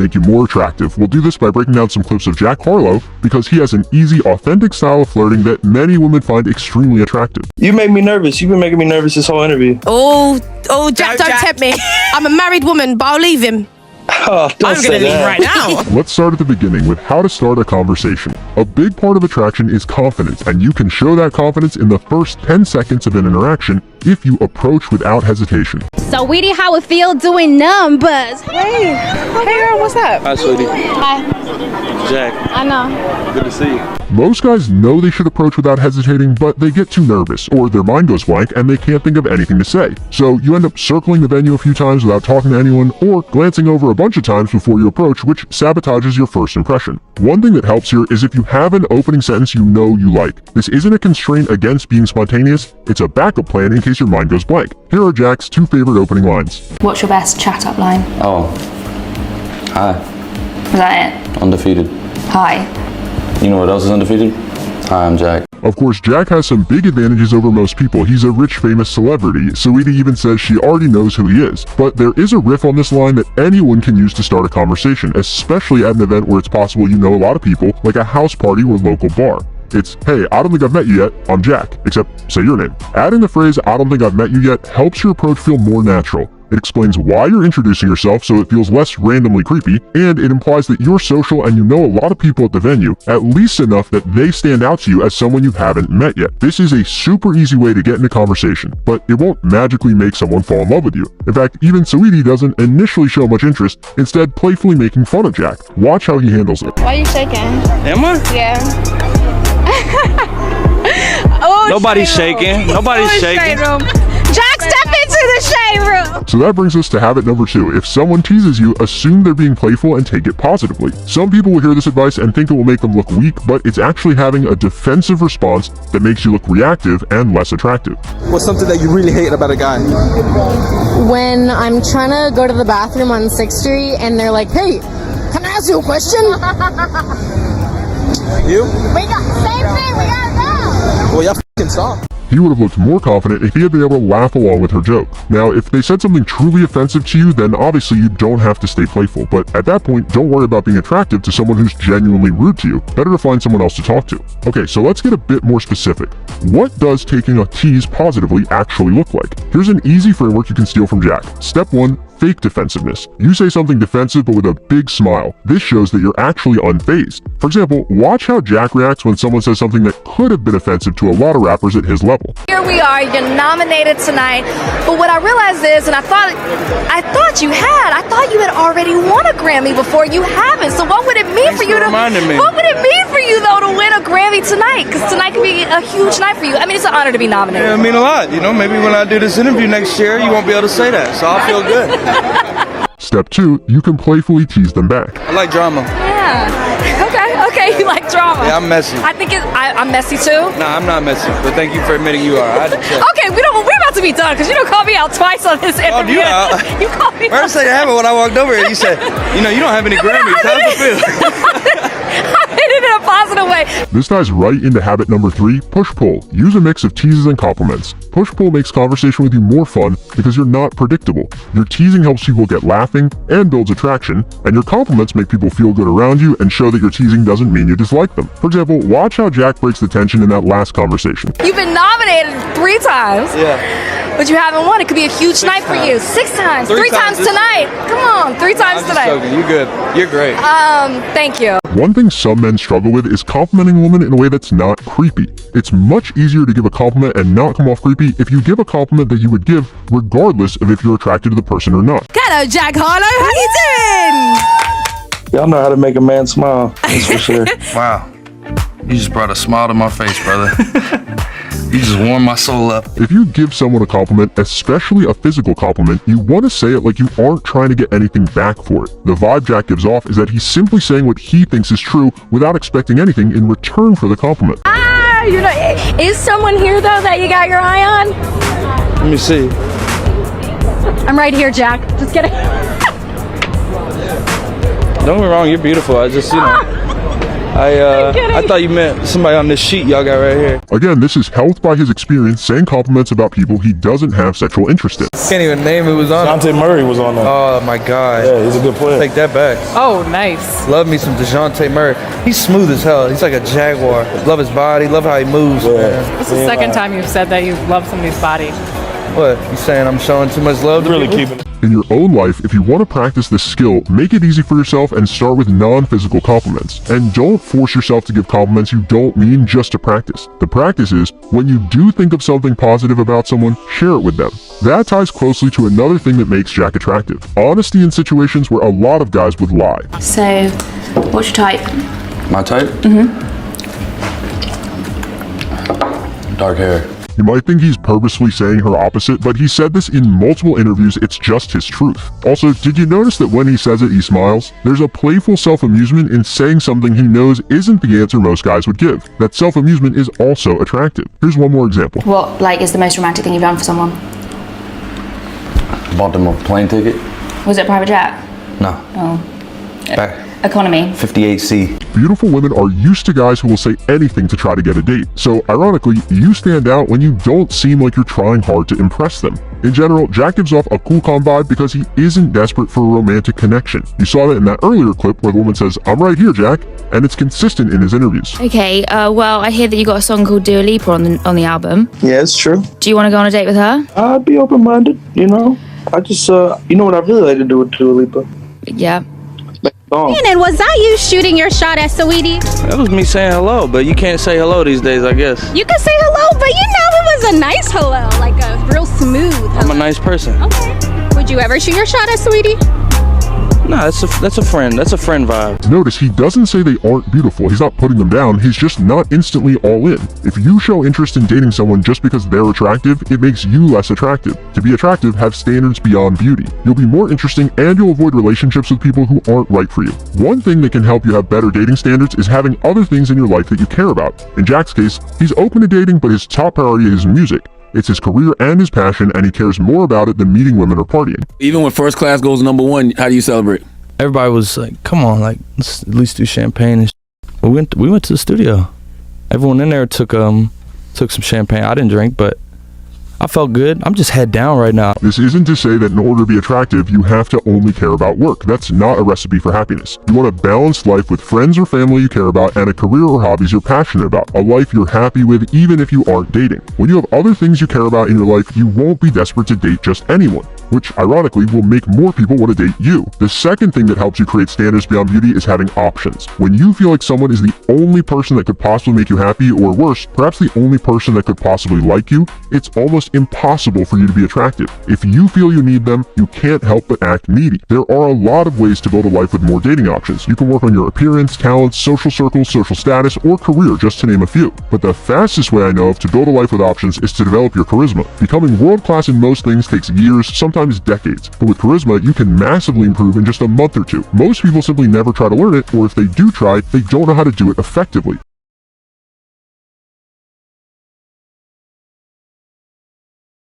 make you more attractive. We'll do this by breaking down some clips of Jack Harlow because he has an easy, authentic style of flirting that many women find extremely attractive. You make me nervous. You've been making me nervous this whole interview. Oh, Jack, don't tempt me. I'm a married woman, but I'll leave him. Oh, I'm gonna leave right now. Let's start at the beginning with how to start a conversation. A big part of attraction is confidence, and you can show that confidence in the first 10 seconds of an interaction if you approach without hesitation. So, Weedy, how it feel doing numbers? Hey girl, what's up? Hi, sweetie. Hi. Jack. I know. Good to see you. Most guys know they should approach without hesitating, but they get too nervous, or their mind goes blank and they can't think of anything to say. So you end up circling the venue a few times without talking to anyone, or glancing over a bunch of times before you approach, which sabotages your first impression. One thing that helps here is if you have an opening sentence you know you like. This isn't a constraint against being spontaneous, it's a backup plan in case your mind goes blank. Here are Jack's 2 favorite opening lines. What's your best chat-up line? Oh, hi. Was that it? Undefeated. Hi. You know what else is undefeated? Hi, I'm Jack. Of course, Jack has some big advantages over most people. He's a rich, famous celebrity. Saweetie even says she already knows who he is. But there is a riff on this line that anyone can use to start a conversation, especially at an event where it's possible you know a lot of people, like a house party or local bar. It's, hey, I don't think I've met you yet, I'm Jack, except say your name. Adding the phrase, I don't think I've met you yet, helps your approach feel more natural. It explains why you're introducing yourself so it feels less randomly creepy, and it implies that you're social and you know a lot of people at the venue, at least enough that they stand out to you as someone you haven't met yet. This is a super easy way to get into conversation, but it won't magically make someone fall in love with you. In fact, even Saweetie doesn't initially show much interest, instead playfully making fun of Jack. Watch how he handles it. Why are you shaking? Am I? Yeah. Oh, Nobody's shaking. Nobody's shaking. Jack, step into the shade room. So that brings us to habit number 2. If someone teases you, assume they're being playful and take it positively. Some people will hear this advice and think it will make them look weak, but it's actually having a defensive response that makes you look reactive and less attractive. What's something that you really hate about a guy? When I'm trying to go to the bathroom on 6th Street and they're like, hey, can I ask you a question? You? We got same thing, we gotta go. Well, y'all f***ing stop. He would have looked more confident if he had been able to laugh along with her joke. Now, if they said something truly offensive to you, then obviously you don't have to stay playful, but at that point, don't worry about being attractive to someone who's genuinely rude to you. Better to find someone else to talk to. Okay, so let's get a bit more specific. What does taking a tease positively actually look like? Here's an easy framework you can steal from Jack. Step 1. Fake defensiveness. You say something defensive but with a big smile. This shows that you're actually unfazed. For example, watch how Jack reacts when someone says something that could have been offensive to a lot of rappers at his level. Here we are, you're nominated tonight, but what I realized is, and I thought you had already won a Grammy before. You haven't, so what would it mean for you to, what would it mean for you though to win a Grammy tonight? Because tonight could be a huge night for you. I mean, it's an honor to be nominated. Yeah, I mean a lot. You know, maybe when I do this interview next year, you won't be able to say that, so I'll feel good. Step 2, you can playfully tease them back. I like drama. Yeah. Okay, you like drama. Yeah, I'm messy. I think I'm messy too. Nah, I'm not messy, but thank you for admitting you are. I had to check. Okay, we're about to be done because you don't call me out twice on this interview. You out. You called me First thing that happened when I walked over here, you said, you know, you don't have any Grammys. How's it feel? I did it in a positive way. This ties right into habit number 3, push-pull. Use a mix of teases and compliments. Push-pull makes conversation with you more fun because you're not predictable. Your teasing helps people get laughing and builds attraction, and your compliments make people feel good around you and show that your teasing doesn't mean you dislike them. For example, watch how Jack breaks the tension in that last conversation. You've been nominated 3 times. Yeah. But you haven't won. It could be a huge night for you. 6 times. 3 times tonight. Come on, 3 times tonight. Joking. You're good. You're great. Thank you. One thing some men struggle with is complimenting a woman in a way that's not creepy. It's much easier to give a compliment and not come off creepy if you give a compliment that you would give regardless of if you're attracted to the person or not. Hello, Jack Harlow. How you doing? Y'all know how to make a man smile. That's for sure. Wow. You just brought a smile to my face, brother. You just warmed my soul up. If you give someone a compliment, especially a physical compliment, you want to say it like you aren't trying to get anything back for it. The vibe Jack gives off is that he's simply saying what he thinks is true without expecting anything in return for the compliment. You know, is someone here though that you got your eye on? Let me see. I'm right here, Jack. Just kidding. Don't get me wrong, you're beautiful. I just, you know. I thought you meant somebody on this sheet y'all got right here. Again, this is helped by his experience saying compliments about people he doesn't have sexual interest in. Can't even name who was on it. DeJounte Murray was on there. Oh my God. Yeah, he's a good player. Take that back. Oh, nice. Love me some DeJounte Murray. He's smooth as hell. He's like a jaguar. Love his body. Love how he moves. Man. This is the second time you've said that you love somebody's body. What? You saying I'm showing too much love to Really people? keeping it. In your own life, if you want to practice this skill, make it easy for yourself and start with non-physical compliments. And don't force yourself to give compliments you don't mean just to practice. The practice is, when you do think of something positive about someone, share it with them. That ties closely to another thing that makes Jack attractive: honesty in situations where a lot of guys would lie. So, what's your type? My type? Dark hair. You might think he's purposefully saying her opposite, but he said this in multiple interviews. It's just his truth. Also, did you notice that when he says it, he smiles? There's a playful self-amusement in saying something he knows isn't the answer most guys would give. That self-amusement is also attractive. Here's one more example. What, like, is the most romantic thing you've done for someone? Bought them a plane ticket? Was it a private jet? No. Oh. Back. Economy. 58C. Beautiful women are used to guys who will say anything to try to get a date. So, ironically, you stand out when you don't seem like you're trying hard to impress them. In general, Jack gives off a cool calm vibe because he isn't desperate for a romantic connection. You saw that in that earlier clip where the woman says, "I'm right here, Jack," and it's consistent in his interviews. Okay, well, I hear that you got a song called Dua Lipa on the album. Yeah, it's true. Do you want to go on a date with her? I'd be open-minded, you know. I just, you know what I really like to do with Dua Lipa? Yeah. And was that you shooting your shot at Saweetie? That was me saying hello, but you can't say hello these days, I guess. You could say hello, but you know it was a nice hello, like a real smooth hello. I'm a nice person. Okay. Would you ever shoot your shot at Saweetie? Nah, that's a friend. That's a friend vibe. Notice he doesn't say they aren't beautiful. He's not putting them down. He's just not instantly all in. If you show interest in dating someone just because they're attractive, it makes you less attractive. To be attractive, have standards beyond beauty. You'll be more interesting and you'll avoid relationships with people who aren't right for you. One thing that can help you have better dating standards is having other things in your life that you care about. In Jack's case, he's open to dating, but his top priority is music. It's his career and his passion, and he cares more about it than meeting women or partying. Even when First Class goes #1, how do you celebrate? Everybody was like, "Come on, like let's at least do champagne." And we went to the studio. Everyone in there took some champagne. I didn't drink, but I felt good. I'm just head down right now. This isn't to say that in order to be attractive, you have to only care about work. That's not a recipe for happiness. You want a balanced life with friends or family you care about and a career or hobbies you're passionate about. A life you're happy with even if you aren't dating. When you have other things you care about in your life, you won't be desperate to date just anyone, which ironically will make more people want to date you. The second thing that helps you create standards beyond beauty is having options. When you feel like someone is the only person that could possibly make you happy, or worse, perhaps the only person that could possibly like you, it's almost impossible for you to be attractive. If you feel you need them, you can't help but act needy. There are a lot of ways to build a life with more dating options. You can work on your appearance, talents, social circles, social status, or career, just to name a few. But the fastest way I know of to build a life with options is to develop your charisma. Becoming world-class in most things takes years, sometimes decades. But with charisma, you can massively improve in just a month or two. Most people simply never try to learn it, or if they do try, they don't know how to do it effectively.